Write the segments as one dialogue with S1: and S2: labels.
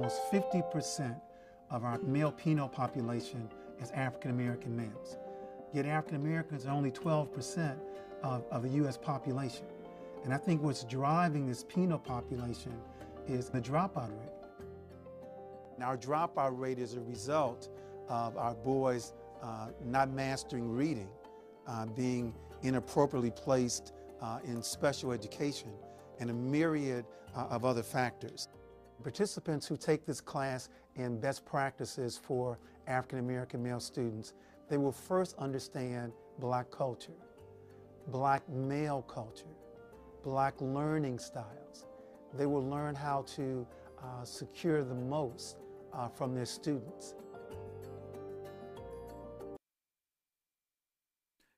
S1: almost 50% of our male penal population is African American males. Yet African Americans are only 12% of the U.S. population. And I think what's driving this penal population is the dropout rate. Now, our dropout rate is a result of our boys not mastering reading, being inappropriately placed in special education, and a myriad of other factors. Participants who take this class in best practices for African American male students, they will first understand Black culture, Black male culture, Black learning styles. They will learn how to secure the most from their students.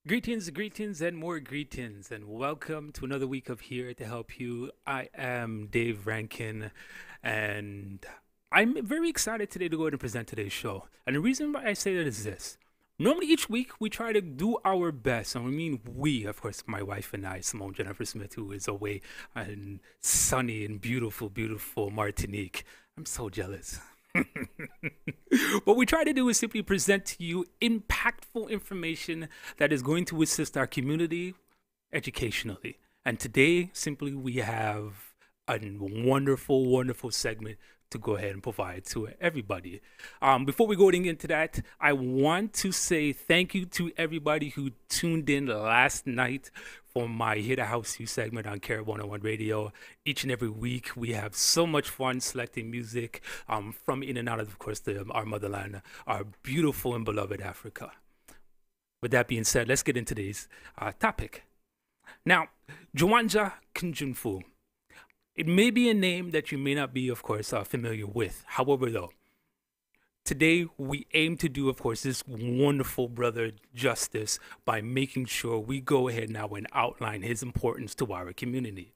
S2: Greetings, and more greetings, and welcome to another week of Here to Help You. I am Dave Rankin, and I'm very excited today to go ahead and present today's show. And the reason why I say that is this. Normally each week we try to do our best, and I mean we, of course, my wife and I, Simone Jennifer Smith, who is away in sunny and beautiful Martinique. I'm so jealous. What we try to do is simply present to you impactful information that is going to assist our community educationally. And today, simply, we have a wonderful segment to go ahead and provide to everybody. Before we go into that, I want to say thank you to everybody who tuned in last night for my Hit a House You segment on Care 101 Radio. Each and every week, we have so much fun selecting music from in and out of course, our motherland, our beautiful and beloved Africa. With that being said, let's get into today's topic. Now, Jawanja Kunjunfu. It may be a name that you may not be, of course, familiar with. However, though, today we aim to do, of course, this wonderful brother justice by making sure we go ahead now and outline his importance to our community.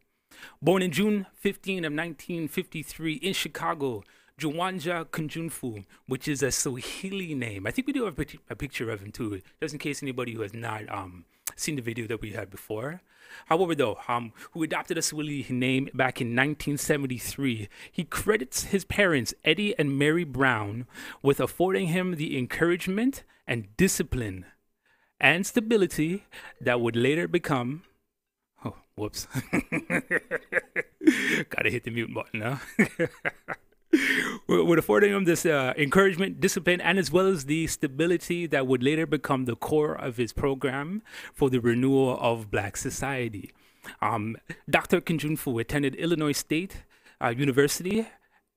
S2: Born in June 15 of 1953 in Chicago, Jawanja Kunjunfu, which is a Swahili name. I think we do have a picture of him too, just in case anybody who has not seen the video that we had before. However, though, who adopted a Swahili name back in 1973, he credits his parents, Eddie and Mary Brown, with affording him the encouragement and discipline and stability that would later become... Oh, whoops. Gotta hit the mute button now. Would affording him this encouragement, discipline, and as well as the stability that would later become the core of his program for the renewal of Black society. Dr. Kunjunfu attended Illinois State University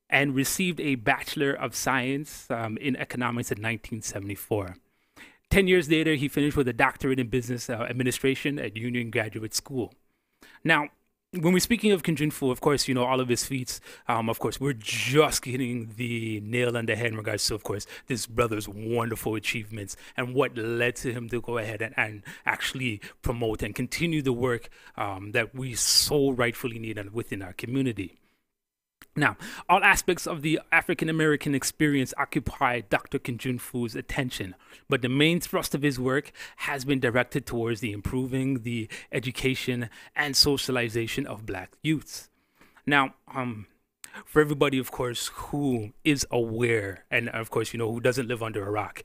S2: and received a Bachelor of Science in Economics in 1974. 10 years later, he finished with a doctorate in business administration at Union Graduate School. Now, when we're speaking of Kunjunfu, of course, you know, all of his feats, of course, we're just getting the nail on the head in regards to, of course, this brother's wonderful achievements and what led to him to go ahead and actually promote and continue the work that we so rightfully need within our community. Now, all aspects of the African-American experience occupy Dr. Kunjunfu's attention, but the main thrust of his work has been directed towards the improving the education and socialization of Black youths. Now, for everybody, of course, who is aware and, of course, you know, who doesn't live under a rock,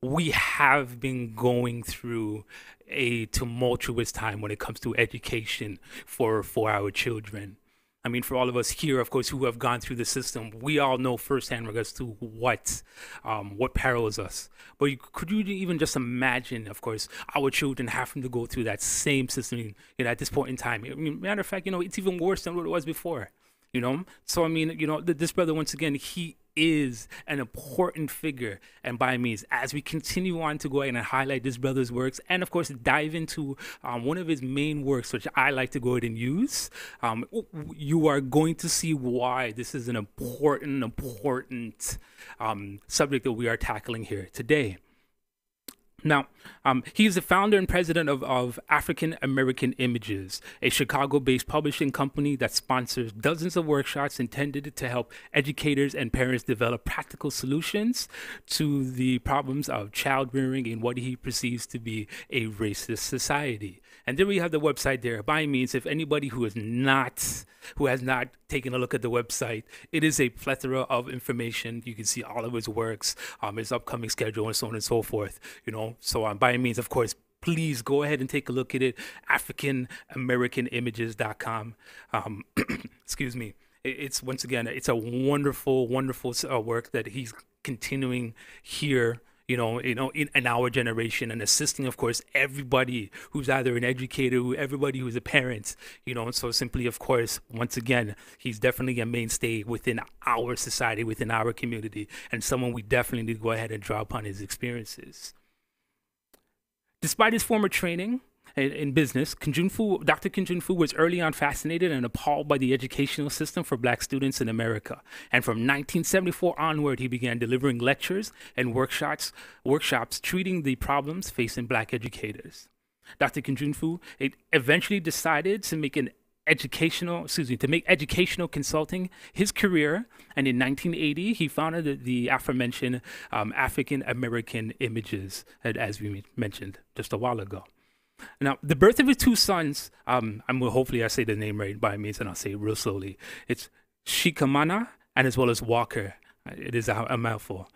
S2: we have been going through a tumultuous time when it comes to education for our children. I mean, for all of us here, of course, who have gone through the system, we all know firsthand in regards to what perils us. But could you even just imagine, of course, our children having to go through that same system, you know, at this point in time? I mean, matter of fact, you know, it's even worse than what it was before, you know? So, I mean, you know, this brother, once again, he is an important figure, and by means, as we continue on to go ahead and highlight this brother's works, and of course dive into one of his main works, which I like to go ahead and use, you are going to see why this is an important subject that we are tackling here today. Now, he's the founder and president of African American Images, a Chicago-based publishing company that sponsors dozens of workshops intended to help educators and parents develop practical solutions to the problems of child rearing in what he perceives to be a racist society. And then we have the website there. By any means, if anybody who has not taken a look at the website, it is a plethora of information. You can see all of his works, his upcoming schedule, and so on and so forth. So by any means, of course, please go ahead and take a look at it. AfricanAmericanImages.com. Excuse me. It's once again, it's a wonderful, wonderful work that he's continuing here. In our generation, and assisting, of course, everybody who's either an educator, everybody who's a parent, so simply, of course, once again, he's definitely a mainstay within our society, within our community, and someone we definitely need to go ahead and draw upon his experiences. Despite his former training in business, Dr. Kim Jun-fu was early on fascinated and appalled by the educational system for Black students in America. And from 1974 onward, he began delivering lectures and workshops treating the problems facing Black educators. Dr. Kim Jun-fu eventually decided to make educational consulting his career, and in 1980 he founded the aforementioned African American Images, as we mentioned just a while ago. Now, the birth of his two sons, hopefully I say the name right by means, and I'll say it real slowly. It's Shikamana and as well as Walker. It is a mouthful.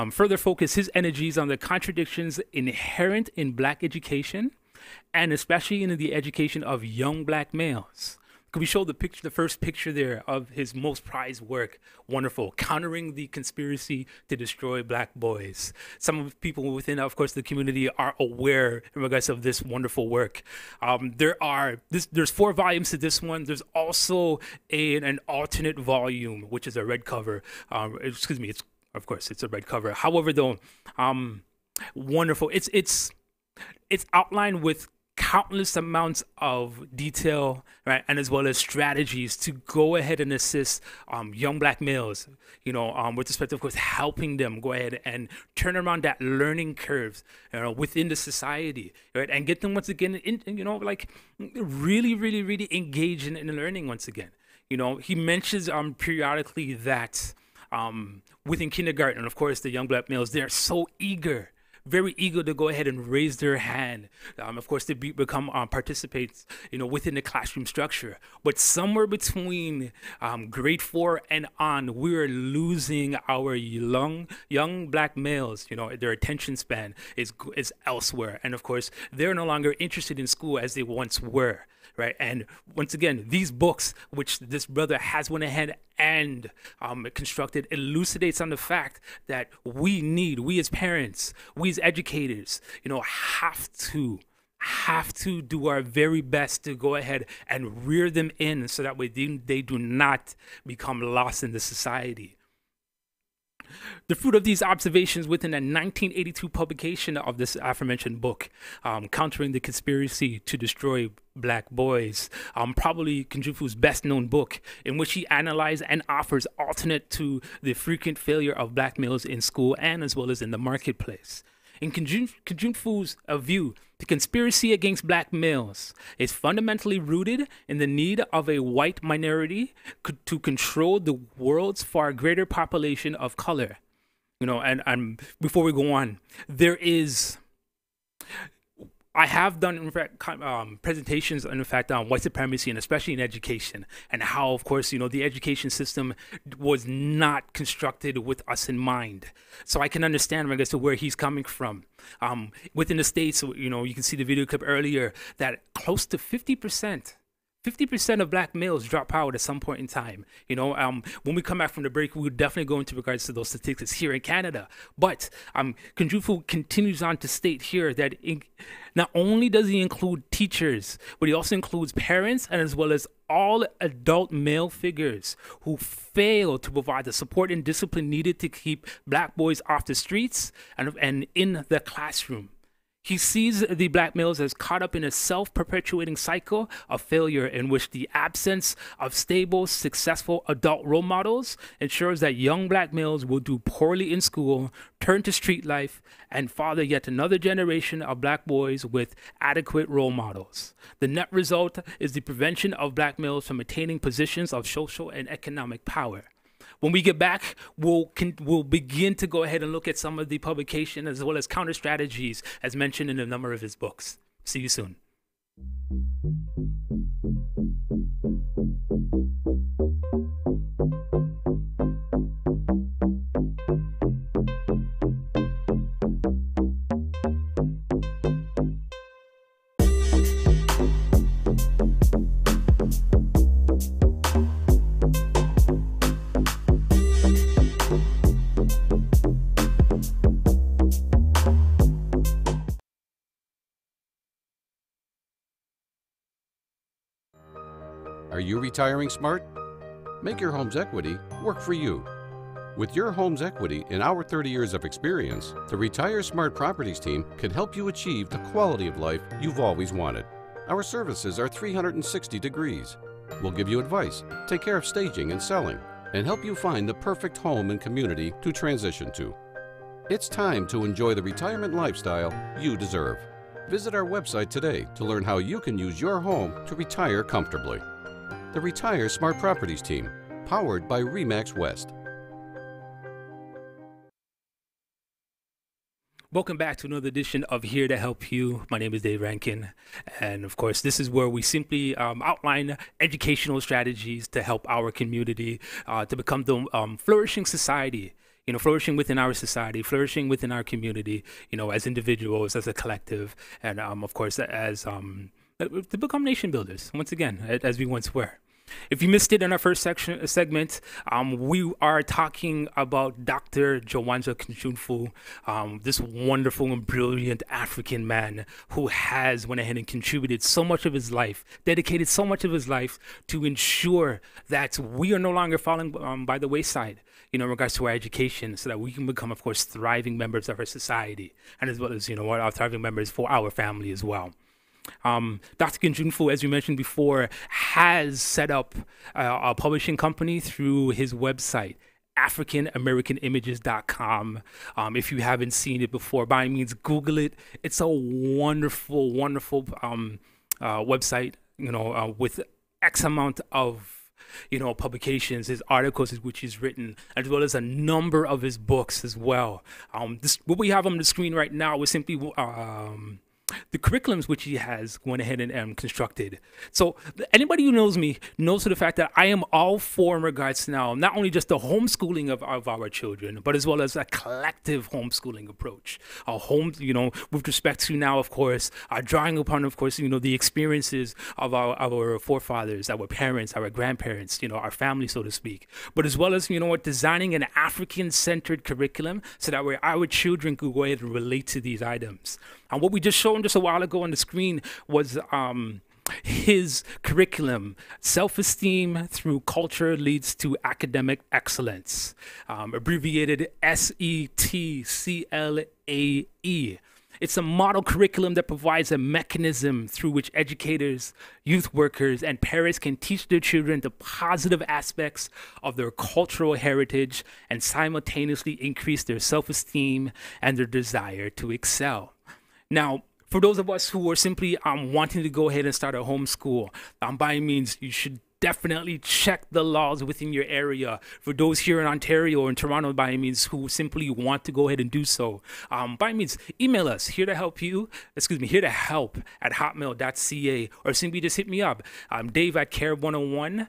S2: Further focus his energies on the contradictions inherent in Black education, and especially in the education of young Black males. Could we show the first picture there of his most prized work? Wonderful. Countering the conspiracy to destroy Black boys. Some of the people within, of course, the community are aware in regards of this wonderful work. There's 4 volumes to this one. There's also an alternate volume, which is a red cover. It's a red cover. However, though, wonderful. It's outlined with countless amounts of detail, right, and as well as strategies to go ahead and assist young Black males, with respect to, of course, helping them go ahead and turn around that learning curve, within the society, right, and get them once again, really, really, really engaged in learning once again. He mentions periodically that within kindergarten, of course, the young Black males, they're so very eager to go ahead and raise their hand, of course, to become participants, within the classroom structure. But somewhere between grade 4 and on, we're losing our young Black males. Their attention span is elsewhere, and of course, they're no longer interested in school as they once were. Right, and once again, these books, which this brother has went ahead and constructed, elucidates on the fact that we as parents, we as educators, have to do our very best to go ahead and rear them in, so that way they do not become lost in the society. The fruit of these observations within a 1982 publication of this aforementioned book, Countering the Conspiracy to Destroy Black Boys, probably Kim Jun-fu's best known book, in which he analyzes and offers alternate to the frequent failure of Black males in school and as well as in the marketplace. In Kim Jun-fu's view, the conspiracy against Black males is fundamentally rooted in the need of a white minority to control the world's far greater population of color. And before we go on, I have done, in fact, presentations on, in fact, white supremacy, and especially in education, and how, of course, the education system was not constructed with us in mind. So I can understand, I guess, where he's coming from. Within the States, you can see the video clip earlier, that close to 50% of Black males drop out at some point in time. When we come back from the break, we'll definitely go into regards to those statistics here in Canada. But Kim Jun-fu continues on to state here that not only does he include teachers, but he also includes parents and as well as all adult male figures who fail to provide the support and discipline needed to keep Black boys off the streets and in the classroom. He sees the Black males as caught up in a self-perpetuating cycle of failure in which the absence of stable, successful adult role models ensures that young Black males will do poorly in school, turn to street life, and father yet another generation of Black boys with adequate role models. The net result is the prevention of Black males from attaining positions of social and economic power. When we get back, we'll begin to go ahead and look at some of the publication as well as counter strategies as mentioned in a number of his books. See you soon.
S3: Are you retiring smart? Make your home's equity work for you. With your home's equity and our 30 years of experience, the Retire Smart Properties team can help you achieve the quality of life you've always wanted. Our services are 360 degrees. We'll give you advice, take care of staging and selling, and help you find the perfect home and community to transition to. It's time to enjoy the retirement lifestyle you deserve. Visit our website today to learn how you can use your home to retire comfortably. The Retire Smart Properties team, powered by RE/MAX West.
S2: Welcome back to another edition of Here to Help You. My name is Dave Rankin. And of course, this is where we simply outline educational strategies to help our community to become the flourishing society, flourishing within our society, flourishing within our community, as individuals, as a collective, and of course, as to become nation builders, once again, as we once were. If you missed it in our first segment, we are talking about Dr. Jawanza Kunjunfu, this wonderful and brilliant African man who has went ahead and contributed so much of his life, dedicated so much of his life to ensure that we are no longer falling by the wayside, in regards to our education, so that we can become, of course, thriving members of our society, and as well as, our thriving members for our family as well. Dr. Kunjunfu, as you mentioned before, has set up a publishing company through his website, AfricanAmericanImages.com. If you haven't seen it before, by all means, Google it. It's a wonderful, wonderful website, with X amount of publications, his articles which he's written, as well as a number of his books as well. What we have on the screen right now is simply the curriculums which he has went ahead and constructed. So anybody who knows me knows for the fact that I am all for in regards to now, not only just the homeschooling of our children, but as well as a collective homeschooling approach. Our home, with respect to now, of course, drawing upon, of course, the experiences of our forefathers, our parents, our grandparents, our family, so to speak. But as well as, designing an African-centered curriculum so that our children could go ahead and relate to these items. And what we just showed just a while ago on the screen was his curriculum, Self-Esteem Through Culture Leads to Academic Excellence, abbreviated SETCLAE. It's a model curriculum that provides a mechanism through which educators, youth workers, and parents can teach their children the positive aspects of their cultural heritage and simultaneously increase their self-esteem and their desire to excel. Now, for those of us who are simply wanting to go ahead and start a homeschool, by all means, you should definitely check the laws within your area. For those here in Ontario or in Toronto, by all means, who simply want to go ahead and do so, by all means, email us, here to help at hotmail.ca, or simply just hit me up. Dave at Care101,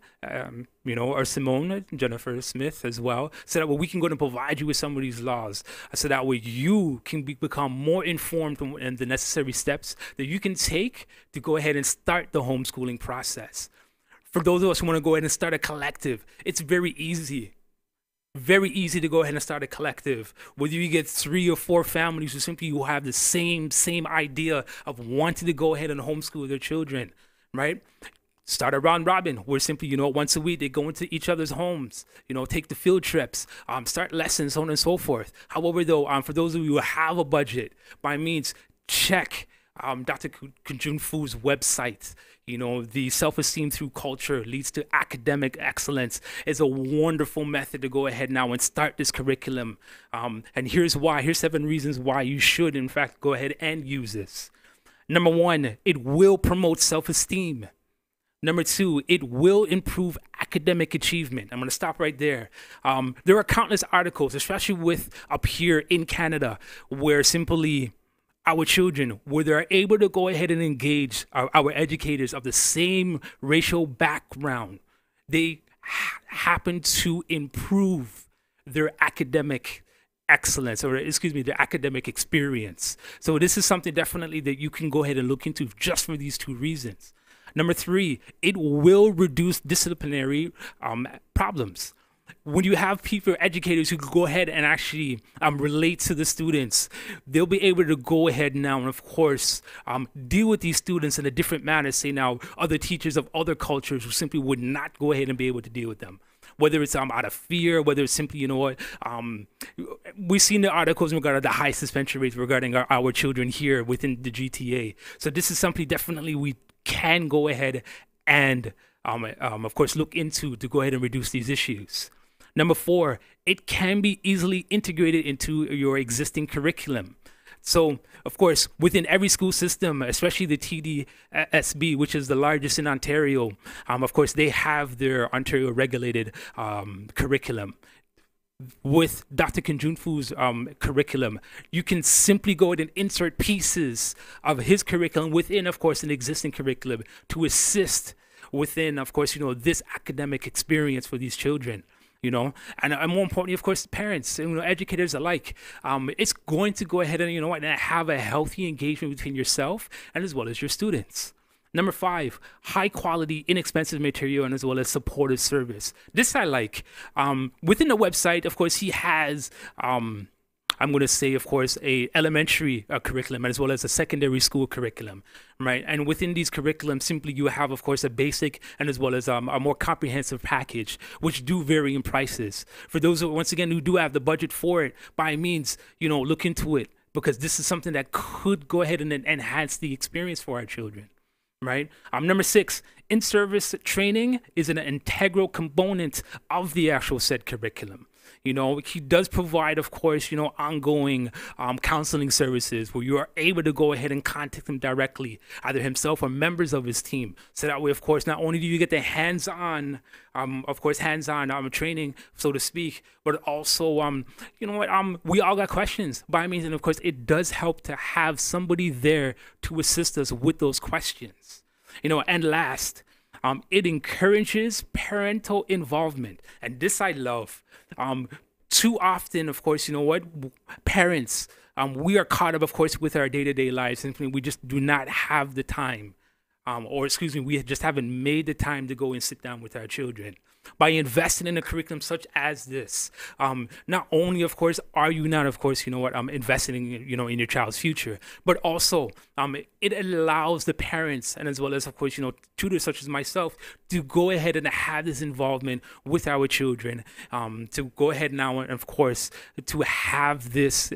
S2: or Simone, Jennifer Smith as well, so that way we can go and provide you with some of these laws, so that way you can become more informed in the necessary steps that you can take to go ahead and start the homeschooling process. For those of us who want to go ahead and start a collective, it's very easy. Very easy to go ahead and start a collective. Whether you get 3 or 4 families who simply have the same idea of wanting to go ahead and homeschool their children, right? Start a round robin where simply, once a week they go into each other's homes, take the field trips, start lessons, so on and so forth. However, though, for those of you who have a budget, by means, check Dr. Kunjunfu's website. The Self-Esteem Through Culture Leads to Academic Excellence is a wonderful method to go ahead now and start this curriculum. And here's why. Here's 7 reasons why you should, in fact, go ahead and use this. Number 1, it will promote self-esteem. Number 2, it will improve academic achievement. I'm going to stop right there. There are countless articles, especially up here in Canada, where simply our children, where they're able to go ahead and engage our educators of the same racial background, they happen to improve their academic excellence, or excuse me, their academic experience. So this is something definitely that you can go ahead and look into just for these two reasons. Number three, it will reduce disciplinary problems. When you have people, educators who can go ahead and actually relate to the students, they'll be able to go ahead now and, of course, deal with these students in a different manner. Say now, other teachers of other cultures who simply would not go ahead and be able to deal with them. Whether it's out of fear, whether it's simply, we've seen the articles in regard to the high suspension rates regarding our children here within the GTA. So this is something definitely we can go ahead and, of course, look into to go ahead and reduce these issues. Number four, it can be easily integrated into your existing curriculum. So, of course, within every school system, especially the TDSB, which is the largest in Ontario, of course, they have their Ontario regulated curriculum. With Dr. Kinjunfu's curriculum, you can simply go ahead and insert pieces of his curriculum within, of course, an existing curriculum to assist within, of course, this academic experience for these children. And more importantly, of course, parents, educators alike, it's going to go ahead and, and have a healthy engagement between yourself and as well as your students. Number five, high quality, inexpensive material and as well as supportive service. This I like. Within the website, of course, he has, I'm going to say, of course, a elementary curriculum as well as a secondary school curriculum, right? And within these curriculums, simply you have, of course, a basic and as well as a more comprehensive package, which do vary in prices. For those who, once again, who do have the budget for it, by means, look into it, because this is something that could go ahead and enhance the experience for our children. Right. Number six, in-service training is an integral component of the actual said curriculum. He does provide, of course, ongoing counseling services where you are able to go ahead and contact him directly, either himself or members of his team. So that way, of course, not only do you get the hands-on, training, so to speak, but also, we all got questions by means. And of course, it does help to have somebody there to assist us with those questions. And last, it encourages parental involvement. And this I love. Too often, of course, parents, we are caught up, of course, with our day-to-day lives. And we just do not have the time, we just haven't made the time to go and sit down with our children. By investing in a curriculum such as this, not only, of course, are you not, of course, investing in, in your child's future, but also it allows the parents and as well as, of course, tutors such as myself to go ahead and have this involvement with our children, to go ahead now and, of course, to have this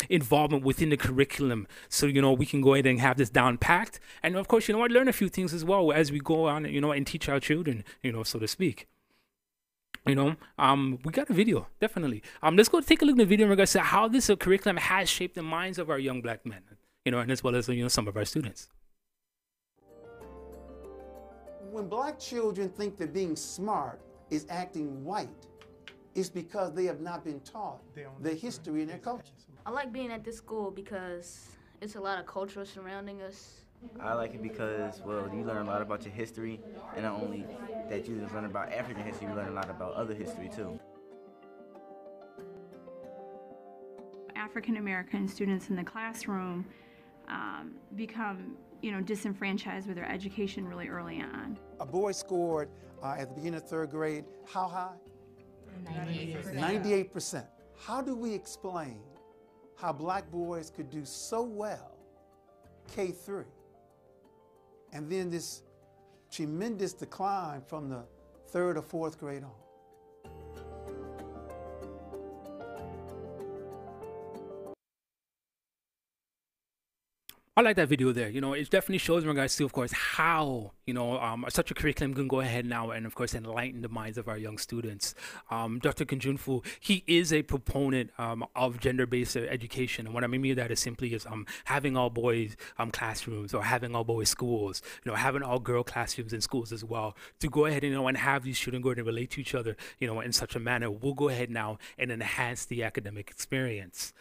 S2: involvement within the curriculum. So, we can go ahead and have this down packed. And, of course, learn a few things as well as we go on, and teach our children, so to speak. We got a video, definitely. Let's go take a look at the video in regards to how this curriculum has shaped the minds of our young black men, and as well as, some of our students.
S1: When black children think that being smart is acting white, it's because they have not been taught their history and their culture.
S4: I like being at this school because it's a lot of culture surrounding us.
S5: I like it because, well, you learn a lot about your history, and not only that you just learn about African history, you learn a lot about other history too.
S6: African American students in the classroom become, disenfranchised with their education really early on.
S1: A boy scored at the beginning of third grade, how high?
S4: 98%.
S1: 98%. How do we explain how black boys could do so well K-3? And then this tremendous decline from the third or fourth grade on.
S2: I like that video there. You know, it definitely shows in regards to, of course, how, you know, such a curriculum can go ahead now and, of course, enlighten the minds of our young students. Dr. Kunjunfu, he is a proponent of gender-based education. And what I mean by that is simply is having all boys classrooms, or having all boys schools, you know, having all girl classrooms in schools as well, to go ahead and, you know, and have these children go ahead and relate to each other, you know, in such a manner. We'll go ahead now and enhance the academic experience.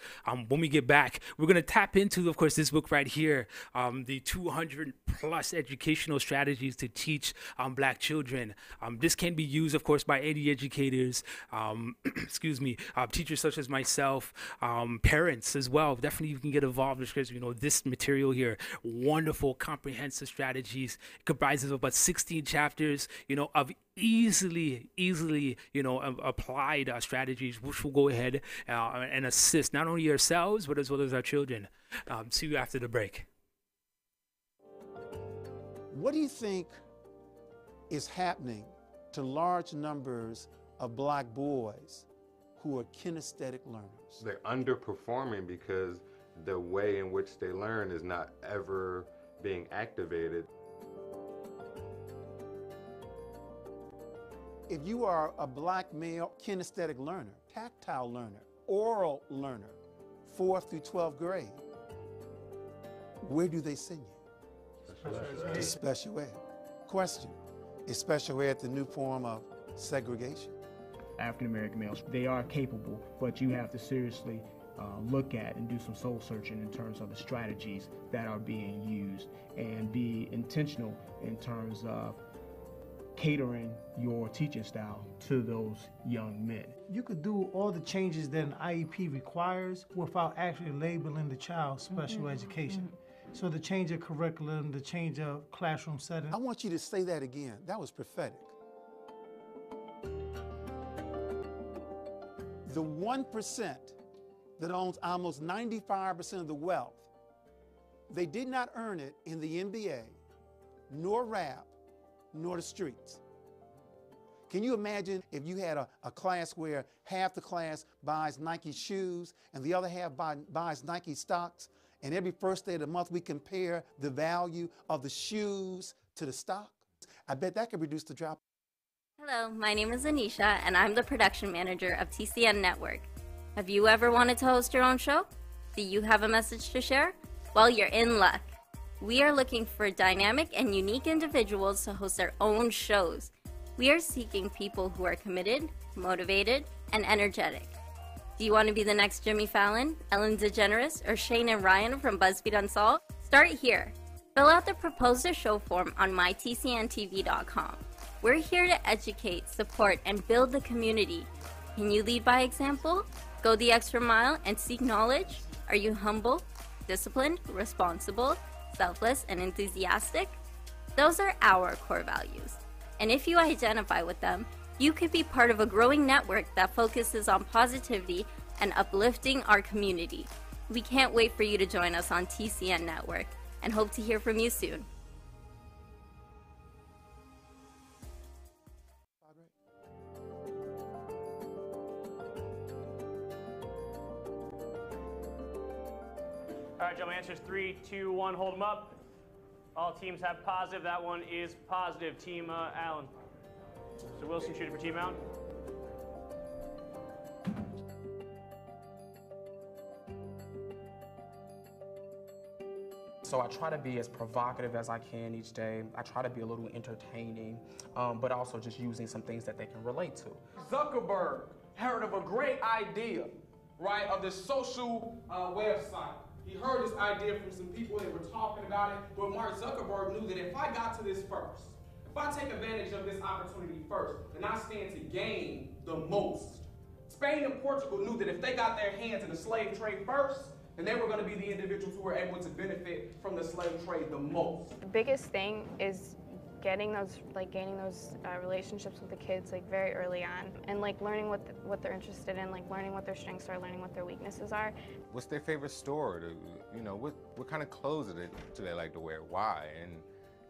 S2: When we get back, we're going to tap into, of course, this book right here, the 200 plus educational strategies to teach Black children. This can be used, of course, by any educators, excuse me, teachers such as myself, parents as well. Definitely you can get involved because, you know, this material here, wonderful, comprehensive strategies. It comprises of about 16 chapters, you know, of easily, you know, applied strategies, which will go ahead and assist not only yourselves, but as well as our children. See you after the break.
S1: What do you think is happening to large numbers of Black boys who are kinesthetic learners?
S7: They're underperforming because the way in which they learn is not ever being activated.
S1: If you are a Black male kinesthetic learner, tactile learner, oral learner, 4th through 12th grade, where do they send you? To special ed. Question, is special ed the new form of segregation?
S8: African American males, they are capable, but you have to seriously look at and do some soul searching in terms of the strategies that are being used, and be intentional in terms of catering your teaching style to those young men.
S9: You could do all the changes that an IEP requires without actually labeling the child special education. So the change of curriculum, the change of classroom setting.
S1: I want you to say that again. That was prophetic. The 1% that owns almost 95% of the wealth, they did not earn it in the NBA, nor rap, nor the streets. Can you imagine if you had a class where half the class buys Nike shoes and the other half buys Nike stocks, and every first day of the month we compare the value of the shoes to the stock? I bet that could reduce the drop.
S10: Hello, my name is Anisha, and I'm the production manager of TCN Network. Have you ever wanted to host your own show? Do you have a message to share? Well, you're in luck. We are looking for dynamic and unique individuals to host their own shows. We are seeking people who are committed, motivated, and energetic. Do you want to be the next Jimmy Fallon, Ellen DeGeneres, or Shane and Ryan from BuzzFeed Unsolved? Start here. Fill out the Propose a Show form on mytcntv.com. We're here to educate, support, and build the community. Can you lead by example? Go the extra mile and seek knowledge? Are you humble, disciplined, responsible, selfless, and enthusiastic? Those are our core values. And if you identify with them, you could be part of a growing network that focuses on positivity and uplifting our community. We can't wait for you to join us on TCN Network and hope to hear from you soon.
S11: All right, gentlemen, answers 3, 2, 1, hold them up. All teams have positive. That one is positive. Team Allen. So Wilson shooting for Team Allen.
S12: So I try to be as provocative as I can each day. I try to be a little entertaining, but also just using some things that they can relate to.
S13: Zuckerberg heard of a great idea, right, of this social website. He heard this idea from some people that were talking about it, but Mark Zuckerberg knew that if I got to this first, if I take advantage of this opportunity first, then I stand to gain the most. Spain and Portugal knew that if they got their hands in the slave trade first, then they were going to be the individuals who were able to benefit from the slave trade the most.
S14: The biggest thing is gaining those relationships with the kids very early on, and learning what they're interested in, learning what their strengths are, learning what their weaknesses are.
S15: What's their favorite store? You know, what kind of clothes do they like to wear? Why? And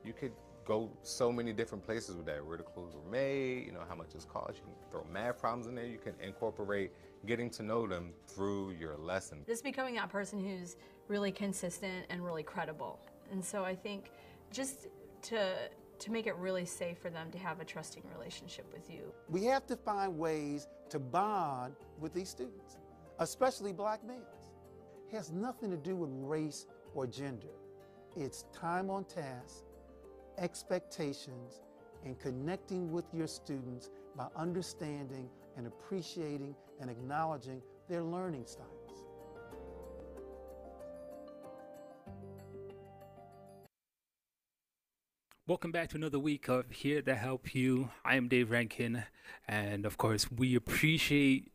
S15: you could
S7: go so many different places with that. Where the clothes were made, you know, how much it's cost. You can throw math problems in there. You can incorporate getting to know them through your lesson.
S15: Just becoming that person who's really consistent and really credible. And so I think just to make it really safe for them to have a trusting relationship with you.
S16: We have to find ways to bond with these students, especially black males. It has nothing to do with race or gender. It's time on task, expectations, and connecting with your students by understanding and appreciating and acknowledging their learning styles.
S2: Welcome back to another week of Here to Help You. I am Dave Rankin, and of course, we appreciate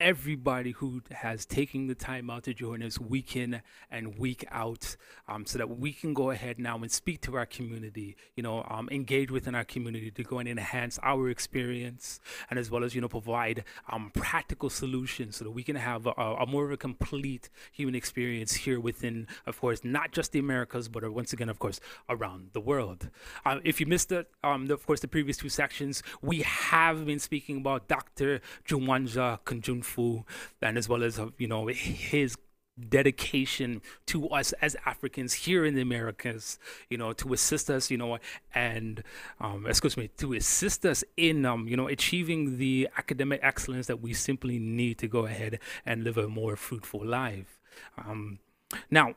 S2: everybody who has taken the time out to join us week in and week out, so that we can go ahead now and speak to our community, engage within our community to go and enhance our experience, and as well as, provide practical solutions so that we can have a more of a complete human experience here within, of course, not just the Americas, but once again, of course, around the world. If you missed it, of course, the previous two sections, we have been speaking about Dr. Juwanja Kunjunfu, and as well as his dedication to us as Africans here in the Americas, to assist us, and to assist us in achieving the academic excellence that we simply need to go ahead and live a more fruitful life. Now,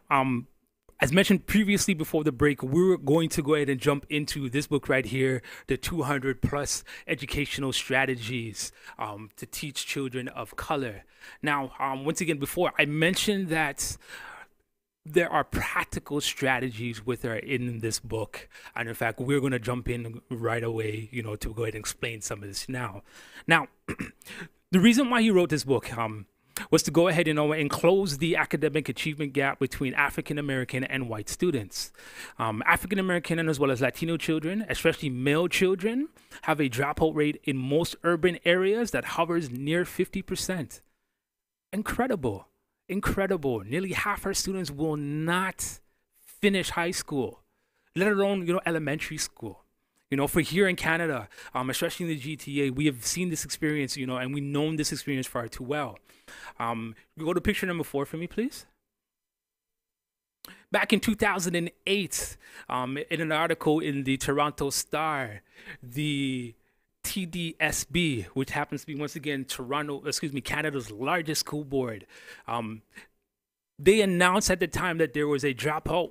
S2: as mentioned previously before the break, we're going to go ahead and jump into this book right here, the 200 plus educational strategies to teach children of color. Now, once again, before I mentioned that there are practical strategies in this book. And in fact, we're going to jump in right away, to go ahead and explain some of this now. Now, the reason why he wrote this book, was to go ahead and close the academic achievement gap between African American and white students. African American and as well as Latino children, especially male children, have a dropout rate in most urban areas that hovers near 50%. Incredible. Nearly half our students will not finish high school, let alone elementary school. For here in Canada, especially in the GTA, we have seen this experience, and we've known this experience far too well. Go to picture number 4 for me, please. Back in 2008, in an article in the Toronto Star, the TDSB, which happens to be once again Canada's largest school board, they announced at the time that there was a dropout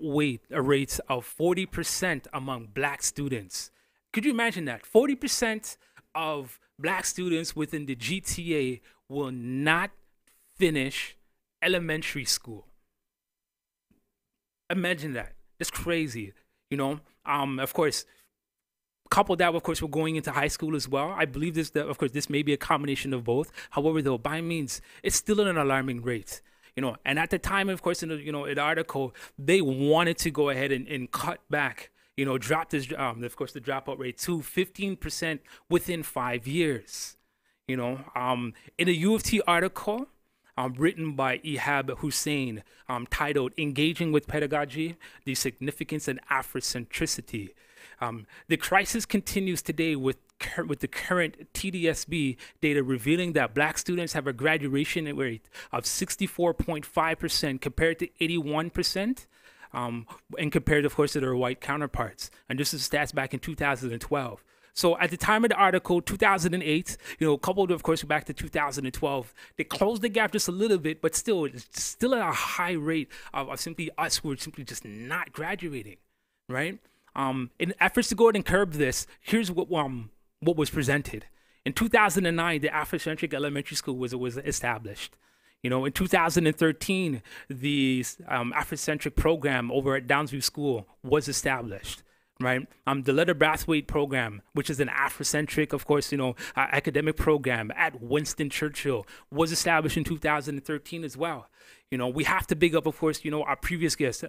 S2: rate of 40% among black students. Could you imagine that? 40% of black students within the GTA will not finish elementary school. Imagine that. That's crazy. Of course, couple that, of course, we're going into high school as well. I believe this may be a combination of both. However, though, by means, it's still at an alarming rate. And at the time, of course, in the article, they wanted to go ahead and cut back, drop this, of course, the dropout rate to 15% within 5 years. In a U of T article written by Ihab Hussein, titled "Engaging with Pedagogy: The Significance and Afrocentricity." The crisis continues today with the current TDSB data revealing that black students have a graduation rate of 64.5% compared to 81%, and compared, of course, to their white counterparts. And this is stats back in 2012. So at the time of the article, 2008, coupled, of course, back to 2012, they closed the gap just a little bit, but still, it's still at a high rate of simply us who are simply just not graduating, right? In efforts to go ahead and curb this, here's what was presented. In 2009, the Afrocentric Elementary School was established. In 2013, the Afrocentric program over at Downsview School was established. Right, the Letter Brathwaite program, which is an Afrocentric, of course, academic program at Winston Churchill, was established in 2013 as well. We have to big up, of course, our previous guest,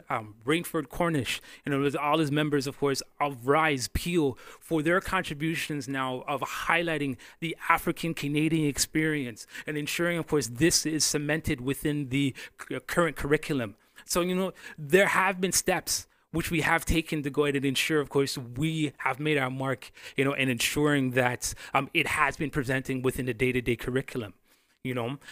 S2: Rainford Cornish, with all his members, of course, of Rise Peel, for their contributions now of highlighting the African Canadian experience and ensuring, of course, this is cemented within the current curriculum. So, there have been steps which we have taken to go ahead and ensure, of course, we have made our mark, in ensuring that it has been presenting within the day-to-day curriculum.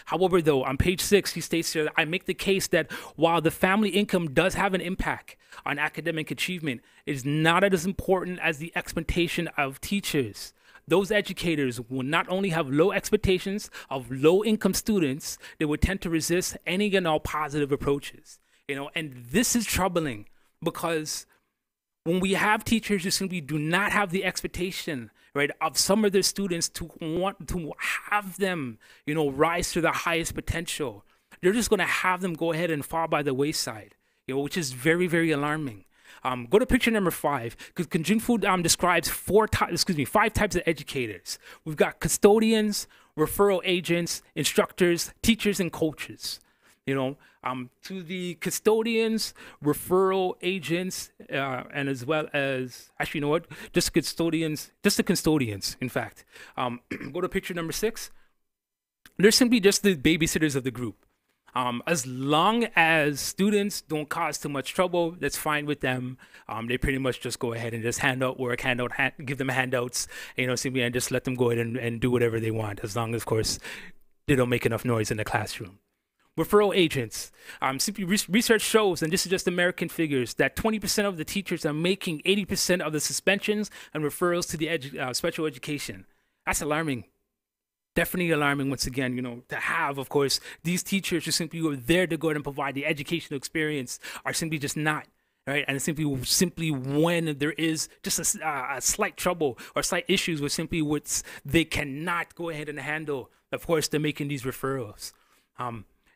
S2: However, though, on page 6, he states here, I make the case that while the family income does have an impact on academic achievement, it is not as important as the expectation of teachers. Those educators will not only have low expectations of low-income students, they would tend to resist any and all positive approaches. And this is troubling because when we have teachers who simply do not have the expectation, right, of some of their students to want to have them, rise to their highest potential, they're just going to have them go ahead and fall by the wayside, which is very, very alarming. Go to picture number 5, because Mytcntv describes 5 types of educators. We've got custodians, referral agents, instructors, teachers, and coaches. To the custodians, referral agents, and as well as, actually, you know what? Just the custodians, in fact. Go to picture number 6. They're simply just the babysitters of the group. As long as students don't cause too much trouble, that's fine with them. They pretty much just go ahead and just hand out work, give them handouts, simply, and just let them go ahead and do whatever they want, as long as, of course, they don't make enough noise in the classroom. Referral agents. Simply research shows, and this is just American figures, that 20% of the teachers are making 80% of the suspensions and referrals to the special education. That's alarming. Definitely alarming, once again, to have, of course, these teachers who simply are there to go ahead and provide the educational experience are simply just not, right? And simply when there is just a slight trouble or slight issues with simply what they cannot go ahead and handle, of course, they're making these referrals.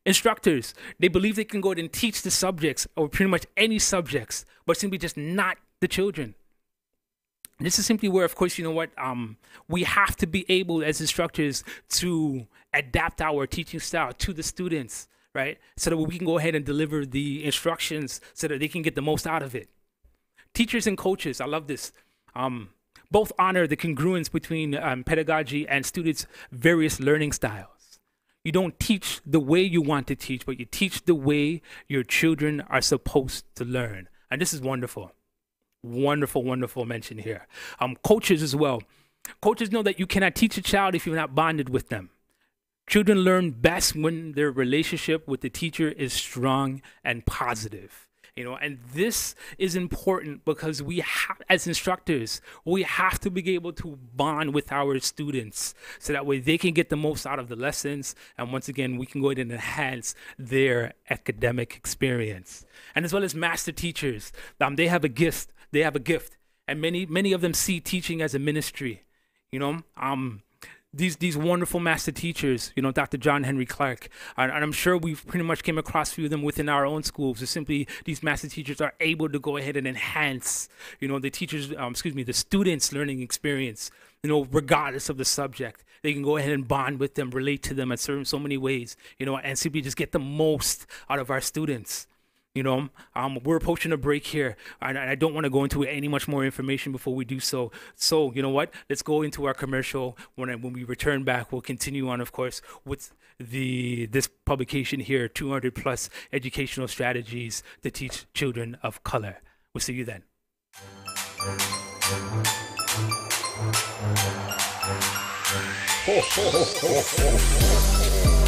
S2: Instructors, they believe they can go ahead and teach the subjects or pretty much any subjects, but simply just not the children. This is simply where, of course, we have to be able as instructors to adapt our teaching style to the students, right? So that we can go ahead and deliver the instructions so that they can get the most out of it. Teachers and coaches, I love this. Both honor the congruence between pedagogy and students' various learning styles. You don't teach the way you want to teach, but you teach the way your children are supposed to learn. And this is wonderful. Wonderful, wonderful mention here. Coaches as well. Coaches know that you cannot teach a child if you're not bonded with them. Children learn best when their relationship with the teacher is strong and positive. And this is important because we have, as instructors, we have to be able to bond with our students so that way they can get the most out of the lessons. And once again, we can go ahead and enhance their academic experience. And as well as master teachers, they have a gift. And many of them see teaching as a ministry. These wonderful master teachers, Dr. John Henry Clark, and I'm sure we've pretty much came across a few of them within our own schools. So simply, these master teachers are able to go ahead and enhance, the students' learning experience, regardless of the subject. They can go ahead and bond with them, relate to them in so many ways, and simply just get the most out of our students. We're approaching a break here, and I don't want to go into any much more information before we do so. So, you know what? Let's go into our commercial. When we return back, we'll continue on, of course, with this publication here, 200 plus educational strategies to teach children of color. We'll see you then. Ho, ho, ho, ho, ho.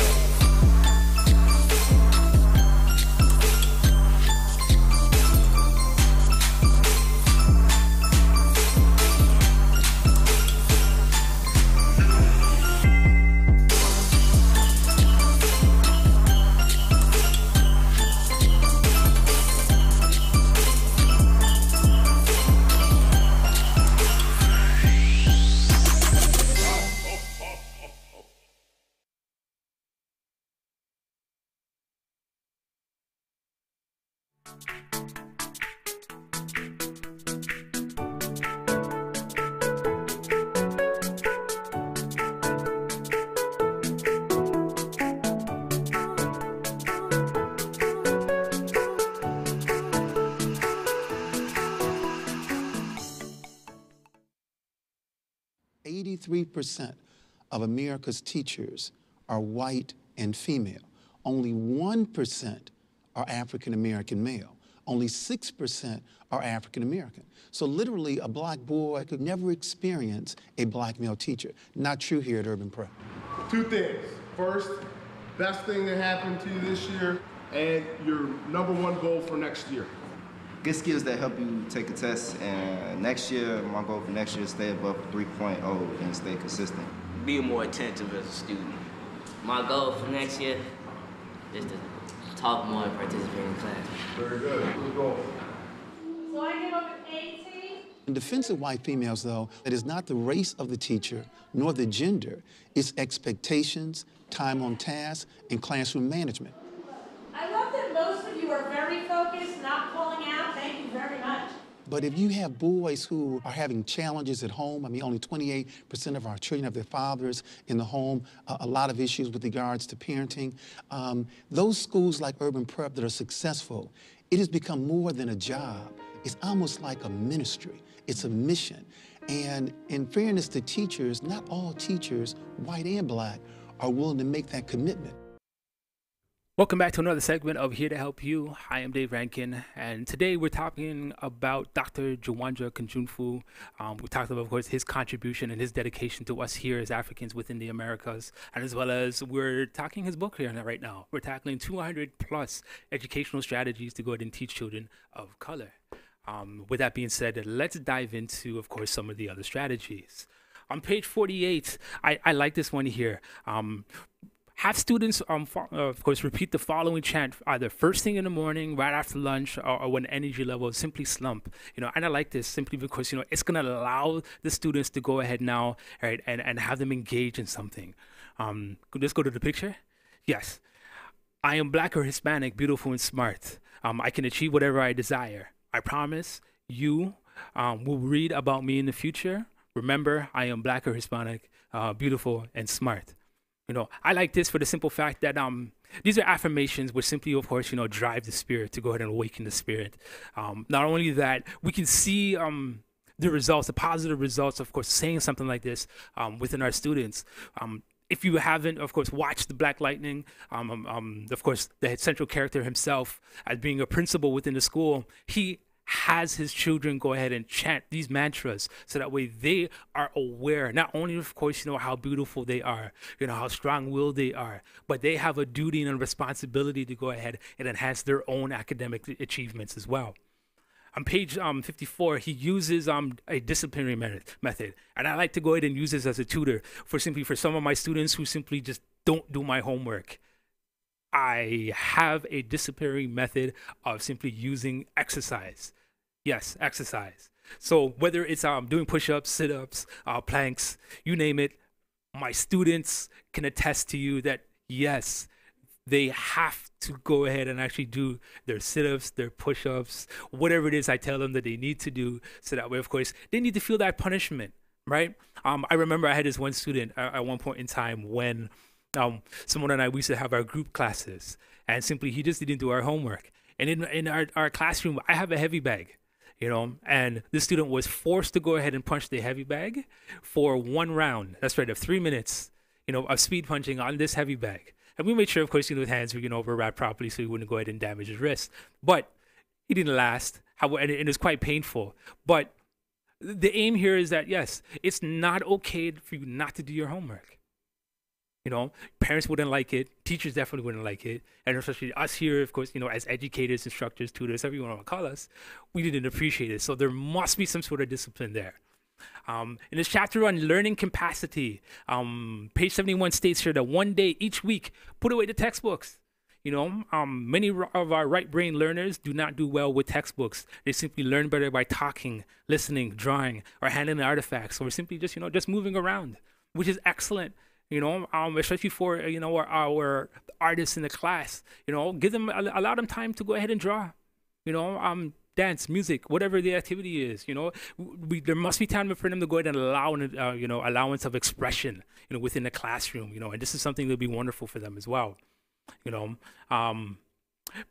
S16: 83% of America's teachers are white and female. Only 1% are African American male. only 6% are African American. So literally a black boy could never experience a black male teacher. Not true here at Urban Prep.
S17: Two things. First, best thing that happened to you this year and your #1 goal for next year.
S5: Get skills that help you take a test, and next year, my goal for next year is stay above 3.0 and stay consistent.
S18: Be more attentive as a student. My goal for next year is to talk more and participate in class.
S17: Very good. Good goal.
S19: So I give up an 80.
S16: In defense of white females, though, it is not the race of the teacher nor the gender, it's expectations, time on task, and classroom management.
S19: I love that most of you are very focused, not calling out. Thank you very much.
S16: But if you have boys who are having challenges at home, I mean, only 28% of our children have their fathers in the home, a lot of issues with regards to parenting. Those schools like Urban Prep that are successful, it has become more than a job. It's almost like a ministry. It's a mission. And in fairness to teachers, not all teachers, white and black, are willing to make that commitment.
S2: Welcome back to another segment of Here to Help You. I am Dave Rankin, and today we're talking about Dr. Jawandra Kunjunfu. We talked about, of course, his contribution and his dedication to us here as Africans within the Americas, and as well as we're talking his book here right now. We're tackling 200 plus educational strategies to go ahead and teach children of color. With that being said, let's dive into, of course, some of the other strategies. On page 48, I like this one here. Have students, of course, repeat the following chant either first thing in the morning, right after lunch, or when energy levels simply slump. You know, and I like this simply because, you know, it's going to allow the students to go ahead now, right, and have them engage in something. Let's go to the picture. Yes. I am black or Hispanic, beautiful and smart. I can achieve whatever I desire. I promise you will read about me in the future. Remember, I am black or Hispanic, beautiful and smart. You know, I like this for the simple fact that these are affirmations which simply, of course, you know, drive the spirit to go ahead and awaken the spirit. Not only that, we can see the results, the positive results, of course, saying something like this within our students. If you haven't, of course, watched The Black Lightning, of course, the central character himself, as being a principal within the school, he has his children go ahead and chant these mantras so that way they are aware, not only, of course, you know, how beautiful they are, you know, how strong-willed they are, but they have a duty and a responsibility to go ahead and enhance their own academic achievements as well. On page 54, he uses a disciplinary method, and I like to go ahead and use this as a tutor for some of my students who simply just don't do my homework. I have a disciplinary method of simply using exercise. Yes, exercise. So whether it's doing push-ups, sit-ups, planks, you name it, my students can attest to you that, yes, they have to go ahead and actually do their sit-ups, their push-ups, whatever it is I tell them that they need to do, so that way, of course, they need to feel that punishment, right? I remember I had this one student at one point in time when someone and I, we used to have our group classes, and simply he just didn't do our homework. And in our classroom, I have a heavy bag, you know, and the student was forced to go ahead and punch the heavy bag for one round. That's right, of 3 minutes, you know, of speed punching on this heavy bag. And we made sure, of course, you know, his hands were, you know, wrapped properly so he wouldn't go ahead and damage his wrist. But he didn't last, and it was quite painful. But the aim here is that, yes, it's not okay for you not to do your homework. You know, parents wouldn't like it. Teachers definitely wouldn't like it. And especially us here, of course, you know, as educators, instructors, tutors, whatever you want to call us, we didn't appreciate it. So there must be some sort of discipline there. In this chapter on learning capacity, page 71 states here that one day each week, put away the textbooks. You know, many of our right brain learners do not do well with textbooks. They simply learn better by talking, listening, drawing, or handling artifacts, or simply just, you know, just moving around, which is excellent. You know, especially for, you know, our artists in the class, you know, allow them time to go ahead and draw, you know, dance, music, whatever the activity is, you know, there must be time for them to go ahead and allow, you know, allowance of expression, you know, within the classroom, you know, and this is something that'll be wonderful for them as well, you know.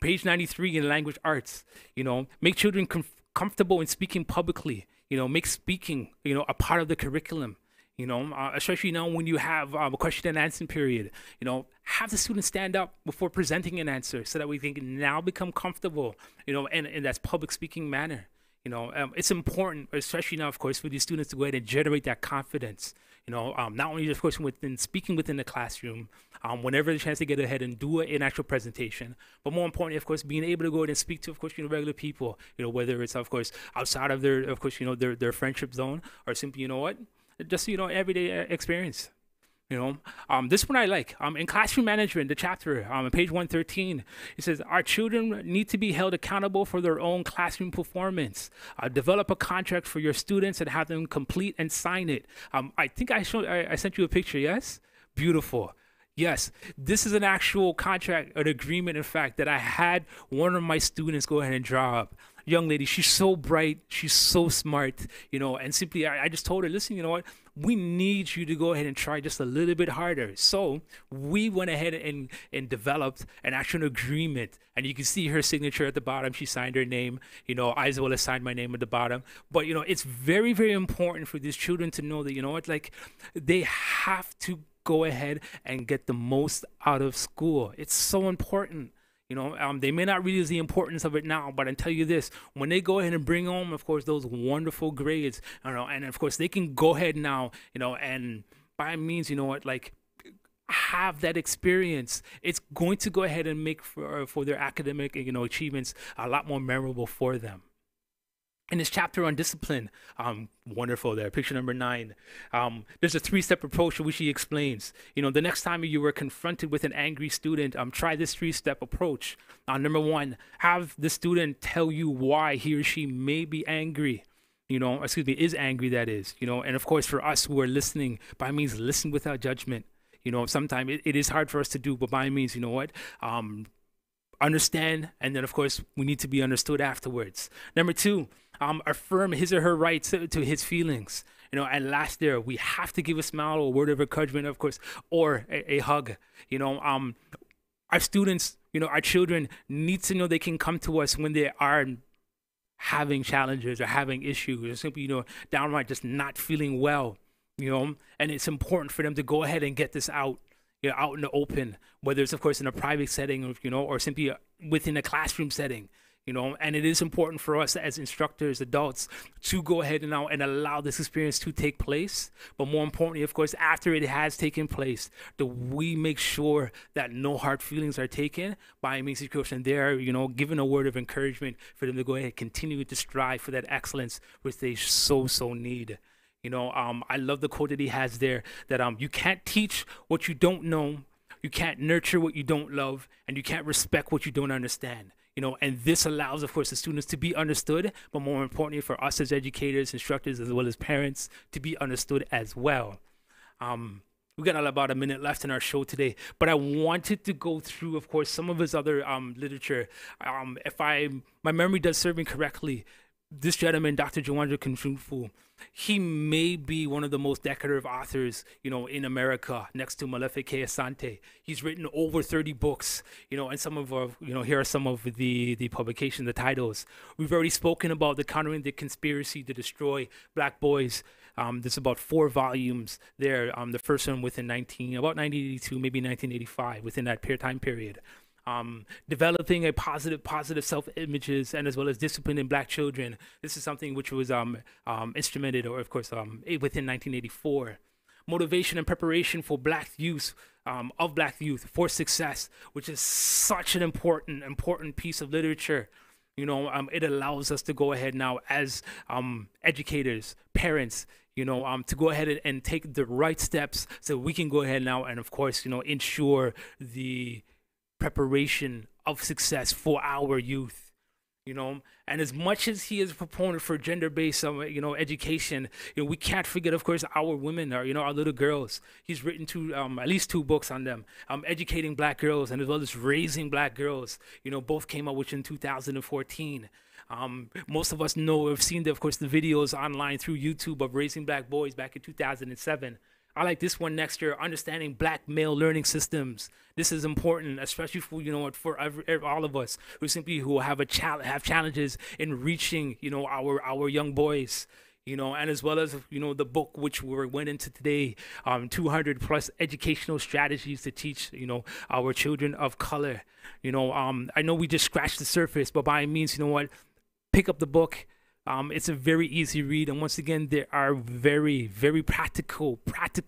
S2: Page 93 in language arts, you know, make children comfortable in speaking publicly, you know, make speaking, you know, a part of the curriculum. Especially now when you have a question and answer period, have the students stand up before presenting an answer so that we can now become comfortable, in that public speaking manner. It's important, especially now, of course, for these students to go ahead and generate that confidence. Not only, of course, within speaking within the classroom, whenever the chance to get ahead and do an actual presentation, but more importantly, of course, being able to go ahead and speak to, of course, regular people, whether it's, of course, outside of their, of course, their friendship zone, or simply, just, everyday experience. This one I like. In Classroom Management, the chapter, on page 113, it says, our children need to be held accountable for their own classroom performance. Develop a contract for your students and have them complete and sign it. I think I sent you a picture, yes? Beautiful. Yes, this is an actual contract, an agreement, in fact, that I had one of my students go ahead and draw up. Young lady, she's so bright, she's so smart, and simply I just told her, listen, you know what? We need you to go ahead and try just a little bit harder. So we went ahead and developed an actual agreement. And you can see her signature at the bottom. She signed her name, I as well as signed my name at the bottom. But, it's very, very important for these children to know that, they have to go ahead and get the most out of school. It's so important. They may not realize the importance of it now, but I tell you this, when they go ahead and bring home, of course, those wonderful grades, and of course, they can go ahead now, and by means, have that experience, it's going to go ahead and make for their academic, achievements a lot more memorable for them. In this chapter on discipline, wonderful there, picture number 9, there's a 3-step approach which he explains. The next time you were confronted with an angry student, try this 3-step approach. Number 1, have the student tell you why he or she may be angry. Is angry, that is. And of course, for us who are listening, by means, listen without judgment. Sometimes it is hard for us to do, but by means, understand, and then of course we need to be understood afterwards. Number 2, affirm his or her rights to his feelings. And last there, we have to give a smile or a word of encouragement, of course, or a hug. Our students, our children need to know they can come to us when they are having challenges or having issues, or simply, downright just not feeling well. And it's important for them to go ahead and get this out. Out in the open, whether it's, of course, in a private setting, or simply within a classroom setting, and it is important for us as instructors, adults, to go ahead and allow this experience to take place. But more importantly, of course, after it has taken place, that we make sure that no hard feelings are taken by means of course, and they're, given a word of encouragement for them to go ahead and continue to strive for that excellence which they so need. I love the quote that he has there, that you can't teach what you don't know, you can't nurture what you don't love, and you can't respect what you don't understand. And this allows, of course, the students to be understood, but more importantly for us as educators, instructors, as well as parents, to be understood as well. We got about a minute left in our show today, but I wanted to go through, of course, some of his other literature. If my memory does serve me correctly, this gentleman, Dr. Jawandra Kunjunfu, he may be one of the most decorative authors, in America, next to Malefic Asante. He's written over 30 books, and some of our, here are some of the publication, the titles. We've already spoken about the Countering the Conspiracy to Destroy Black Boys. There's about 4 volumes there. The first one within about 1982, maybe 1985, within that time period. Developing a positive self-images and as well as discipline in Black children. This is something which was instrumented, or of course, within 1984. Motivation and preparation for Black youth, Black youth for success, which is such an important piece of literature. It allows us to go ahead now as educators, parents, to go ahead and take the right steps so we can go ahead now and of course, ensure the preparation of success for our youth, and as much as he is a proponent for gender-based, education, we can't forget, of course, our women, our little girls. He's written at least 2 books on them, educating Black girls and as well as raising Black girls. Both came out in 2014. Most of us know, have seen, of course, the videos online through YouTube of raising Black boys back in 2007. I like this one next year, understanding Black male learning systems. This is important, especially for for all of us who simply have challenges in reaching our young boys. and as well as, the book which we went into today, 200 plus educational strategies to teach, our children of color. I know we just scratched the surface, but by all means, pick up the book. It's a very easy read, and once again, there are very, very practical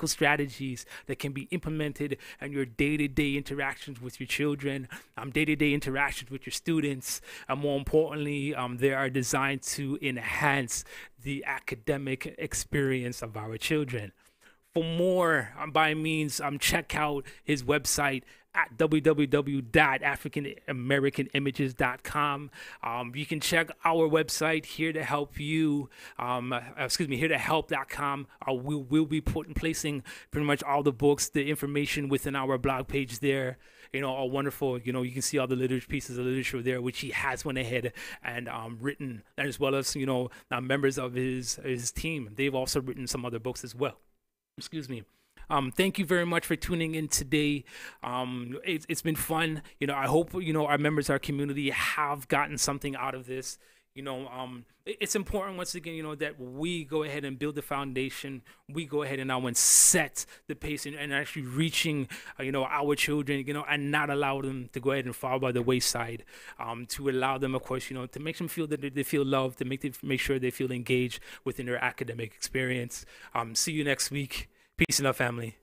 S2: strategies that can be implemented in your day-to-day interactions with your children, day-to-day interactions with your students, and more importantly, they are designed to enhance the academic experience of our children. For more, by means, check out his website at www.africanamericanImages.com. You can check our website, here to help you, here to help.com. We'll be placing pretty much all the books, the information within our blog page there. All wonderful. You can see all the pieces of literature there, which he has went ahead and written, and as well as, members of his team. They've also written some other books as well. Excuse me. Thank you very much for tuning in today. It's been fun. I hope, our members, our community have gotten something out of this. It's important, once again, that we go ahead and build the foundation. We go ahead and now and set the pace and actually reaching, our children, and not allow them to go ahead and fall by the wayside. To allow them, of course, to make them feel that they feel loved, to make sure they feel engaged within their academic experience. See you next week. Peace and love, family.